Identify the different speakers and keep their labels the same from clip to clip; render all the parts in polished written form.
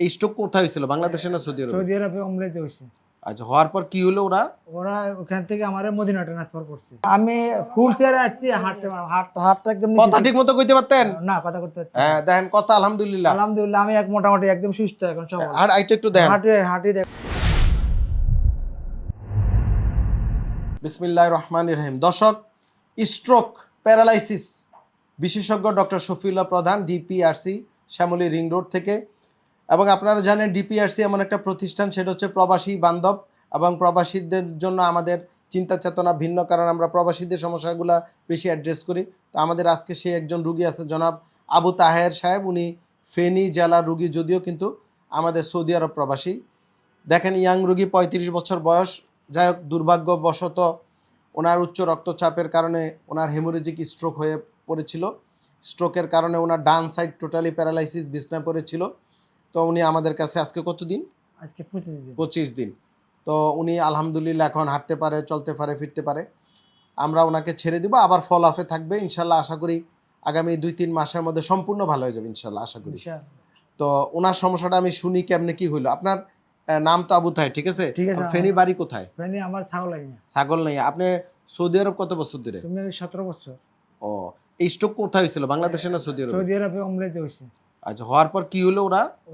Speaker 1: এই স্ট্রোক কোথায় হয়েছিল, বাংলাদেশে না সৌদি আরবে?
Speaker 2: সৌদি আরবে ওমরাতে হয়েছে।
Speaker 1: আচ্ছা, হওয়ার পর কি হলো?
Speaker 2: ওরা ওখান থেকে আমার মদিনা ট্রান্সফার করছে। আমি ফুল চেয়ারে আসছি, হাতটা একদম
Speaker 1: কথা ঠিক মতো কইতে পারতেন
Speaker 2: না, কথা করতে পারছি।
Speaker 1: হ্যাঁ, দেখেন কথা আলহামদুলিল্লাহ।
Speaker 2: আলহামদুলিল্লাহ আমি মোটামুটি একদম সুস্থ এখন সব।
Speaker 1: আর আইটা একটু দেখেন।
Speaker 2: হাঁটি দেখ।
Speaker 1: বিসমিল্লাহির রহমানির রহিম। দর্শক, স্ট্রোক প্যারালাইসিস বিশেষজ্ঞ ডক্টর শফিউল্লাহ প্রধান, ডিপিআরসি, শ্যামলী রিং রোড থেকে। এবং আপনারা জানেন ডিপিআরসি এমন একটা প্রতিষ্ঠান, সেটা হচ্ছে প্রবাসী বান্ধব এবং প্রবাসীদের জন্য আমাদের চিন্তা চেতনা ভিন্ন, কারণ আমরা প্রবাসীদের সমস্যাগুলো বেশি অ্যাড্রেস করি। তো আমাদের আজকে সেই একজন রুগী আছে, জনাব আবু তাহের সাহেব। উনি ফেনী জেলার রুগী, যদিও কিন্তু আমাদের সৌদি আরব প্রবাসী। দেখেন, ইয়াং রুগী, 35 বছর বয়স। যাই হোক, দুর্ভাগ্যবশত ওনার উচ্চ রক্তচাপের কারণে ওনার হেমোরেজিক স্ট্রোক হয়ে পড়েছিল। স্ট্রোকের কারণে ওনার ডান সাইড টোটালি প্যারালাইসিস, বিছনায় পড়েছিল। তো উনি আমাদের কাছে আজকে কতদিন?
Speaker 2: আজকে 25 দিন।
Speaker 1: 25 দিন। তো উনি আলহামদুলিল্লাহ এখন হাঁটতে পারে, চলতে পারে, ফিরতে পারে। আমরা ওনাকে ছেড়ে দিব, আবার ফল আফে থাকবে ইনশাল্লাহ। আশা করি আগামী 2-3 মাসের মধ্যে সম্পূর্ণ ভালো হয়ে যাবে ইনশাল্লাহ, আশা করি। তো ওনার সমস্যাটা আমি শুনি কেমনে কি হইলো। আপনার নাম তো আবু তাহের, ঠিক আছে? ফেনী বাড়ি কোথায়?
Speaker 2: ফেনী আমার ছাগলনাইয়া।
Speaker 1: ছাগলনাইয়া। আপনি সৌদি আরব কত বছর ধরে?
Speaker 2: 17 বছর।
Speaker 1: ও, এই স্ট্রোক কোথায় হয়েছিল, বাংলাদেশে না সৌদি আরবে?
Speaker 2: সৌদি আরবে ওমরাতে হয়েছে।
Speaker 1: আচ্ছা, হওয়ার পর কি হলো?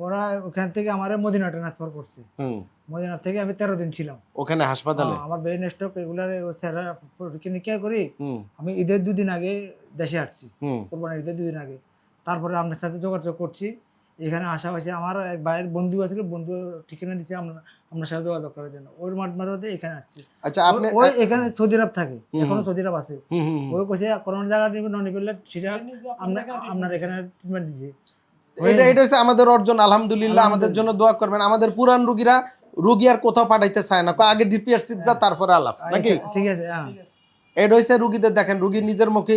Speaker 1: ওরা
Speaker 2: ওখান থেকে আমার মদিনা ট্রান্সফার করছে। মদিনা থেকে আমি 13 দিন ছিলাম
Speaker 1: ওখানে হাসপাতালে।
Speaker 2: আমার ব্রেন স্ট্রোক এগুলার স্যাররা পরীক্ষা করি। আমি ঈদের 2 দিন আগে দেশে আসছি, কোরবানির ঈদের 2 দিন আগে। তারপরে আপনার সাথে যোগাযোগ করছি। এখানে আশেপাশে আমার এক ভাইয়ের বন্ধু আছে, বন্ধু ঠিকানা দিচ্ছে আপনার সাথে যোগাযোগ করার জন্য। ওর মারফতে এখানে আসছি।
Speaker 1: আচ্ছা, আপনি
Speaker 2: ওই এখানে সৌদি আরব থাকে, এখনো সৌদি আরব আছে। ওই কইছে কোন জায়গা নিবে নন নিবে সেটা আপনার এখানে ট্রিটমেন্ট দিছে।
Speaker 1: এটা হচ্ছে আমাদের অর্জন, আলহামদুলিল্লাহ। আমাদের জন্য দোয়া করবেন। আমাদের পুরান রোগীরা রোগী আর কোথাও পাঠাইতে চায় না, আগে ডিপিআরসি যা, তারপরে আলাপ, নাকি?
Speaker 2: ঠিক আছে।
Speaker 1: এটা হচ্ছে রোগীদের, দেখেন রোগীর নিজের মুখে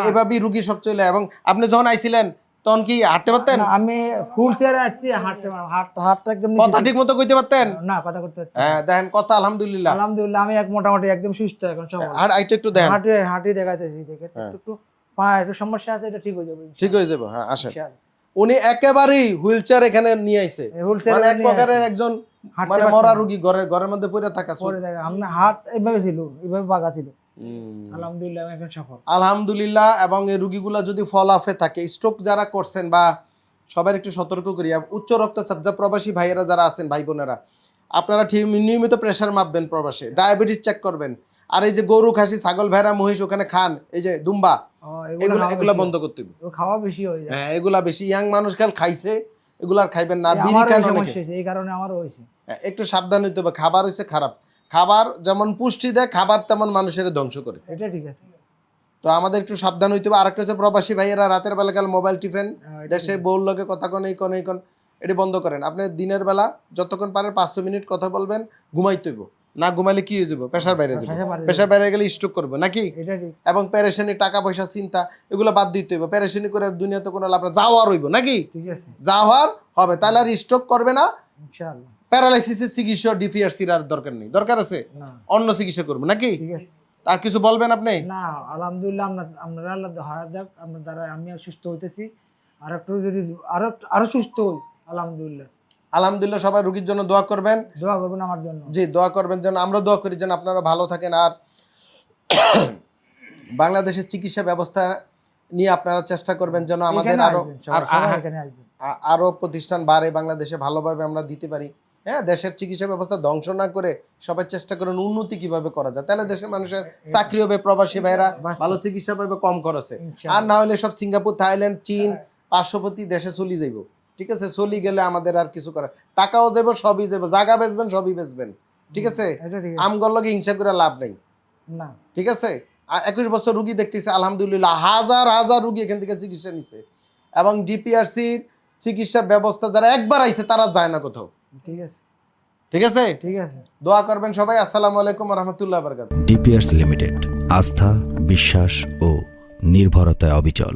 Speaker 1: এভাবেই রোগী সব চলে। এবং আপনি যখন আইছিলেন তখন কি হাঁটতে পারতেন?
Speaker 2: আমি ফুল চেয়ারে আসছি, হাতটা একদম
Speaker 1: কথা ঠিক মতো কইতে পারতেন
Speaker 2: না, কথা করতে পারছি।
Speaker 1: হ্যাঁ, দেখেন কথা আলহামদুলিল্লাহ।
Speaker 2: আলহামদুলিল্লাহ আমি মোটামুটি একদম সুস্থ এখন সব।
Speaker 1: আর আইটা একটু দেখেন।
Speaker 2: হাঁটি দেখাইতেছি, দেখে একটু একটু সমস্যা আছে, এটা ঠিক হয়ে যাবে।
Speaker 1: ঠিক হয়ে যাবে, হ্যাঁ আসেন। উনি একেবারেই হুইল চেয়ার এখানে নিয়ে আইছে, মানে এক প্রকারের একজন মানে মরা রোগী, ঘরের মধ্যে পড়ে থাকা।
Speaker 2: আমরা হাত এইভাবে ছিল, এইভাবে বাঁকা ছিল। আলহামদুলিল্লাহ এখন সফল,
Speaker 1: আলহামদুলিল্লাহ। এবং এই রোগীগুলা যদি ফলাফে থাকে, স্ট্রোক যারা করছেন, বা সবার একটু সতর্ক করি, উচ্চ রক্তচাপ যা প্রবাসী ভাইয়েরা যারা আছেন, ভাই বোনেরা, আপনারা ঠিক নিয়মিত প্রেশার মাপবেন, প্রবাসে ডায়াবেটিস চেক করবেন। আর এই যে গরু, খাসি, ছাগল, ভেড়া, মহিষ ওখানে খান, এই যে দুম্বা, এগুলা বন্ধ করতে হবে।
Speaker 2: খাওয়া বেশি হয়ে যায়।
Speaker 1: হ্যাঁ, এগুলা বেশি ইয়াং মানুষ খেল খাইছে, এগুলা আর খাইবেন না। আর বিড়ি খান অনেকে,
Speaker 2: এই কারণে আমারও হইছে।
Speaker 1: একটু সাবধান হইতে হবে। খাবার হইছে খারাপ, খাবার যেমন পুষ্টি দেয়, খাবার তেমন মানুষের ধ্বংস করে।
Speaker 2: এটা ঠিক আছে।
Speaker 1: তো আমাদের একটু সাবধান হইতে হবে। আরেকটা হচ্ছে প্রবাসী ভাইয়েরা রাতের বেলা গেলে মোবাইল টিফেন, দেশে বউর লগে কথা কোন এটি বন্ধ করেন। আপনি দিনের বেলা যতক্ষণ পারেন 5 মিনিট কথা বলবেন, ঘুমাইতে হইব না। ঘুমাইলে কি হয়ে যাবে? প্রেশার বাইরে যাবে, প্রেশার বাইরে গেলে স্ট্রোক করবে, নাকি? এবং পেরেশানি, টাকা পয়সা, চিন্তা, এগুলো বাদ দিতে হইব। পেরেশানি করে দুনিয়াতে কোনো লাভ না, যাওয়ার হইব, নাকি? যাওয়ার হবে, তাহলে আর স্ট্রোক করবে না।
Speaker 2: ইনশাআল্লাহ
Speaker 1: প্যারালাইসিসের চিকিৎসা ডিপিআরসির আর দরকার নেই, দরকার আছে অন্য চিকিৎসা করবো, নাকি? আর কিছু বলবেন আপনি?
Speaker 2: না, আলহামদুলিল্লাহ আপনারা আল্লাহ হায়াত দেখ, আপনার দ্বারা আমি সুস্থ হইতেছি। আর একটু যদি আরো সুস্থ হই, আলহামদুলিল্লাহ।
Speaker 1: আলহামদুলিল্লাহ। সবাই রোগীর জন্য দোয়া করবেন,
Speaker 2: দোয়া করবেন আমার জন্য।
Speaker 1: জি, দোয়া করবেন, যেন আমরা দোয়া করি যেন আপনারা ভালো থাকেন। আর বাংলাদেশের চিকিৎসা ব্যবস্থা নিয়ে আপনারা চেষ্টা করবেন যেন আমাদের আরো প্রতিষ্ঠান বাড়ে, বাংলাদেশে ভালোভাবে আমরা দিতে পারি। হ্যাঁ, দেশের চিকিৎসা ব্যবস্থা ধ্বংস না করে সবাই চেষ্টা করেন উন্নতি কিভাবে করা যায়, তাহলে দেশের মানুষের চাকরি হবে, প্রবাসী ভাইরা ভালো চিকিৎসা পাবে কম খরচে। আর না হলে সব সিঙ্গাপুর, থাইল্যান্ড, চীন পার্শ্ববর্তী দেশে চলে যাইব, ঠিক আছে? চলে গেলে আমাদের আর কিছু করার, টাকাও যাব, সবই যাব, জায়গা বেচবেন, সবই বেচবেন, ঠিক আছে? আমগর লগে হিংসা করে লাভ নেই, না, ঠিক আছে? 21 বছর রুগী দেখতেছে, আলহামদুলিল্লাহ। হাজার হাজার রুগী এখান থেকে চিকিৎসা নিছে। এবং ডিপিআরসির চিকিৎসা ব্যবস্থা যারা একবার আইছে তারা যায় না কোথাও, ঠিক আছে? ঠিক আছে, ঠিক আছে। দোয়া করবেন সবাই। আসসালামু আলাইকুম ওয়া রাহমাতুল্লাহি ওয়া বারাকাতুহু।
Speaker 3: ডিপিআরসি লিমিটেড, আস্থা, বিশ্বাস ও নির্ভরতায় অবিচল।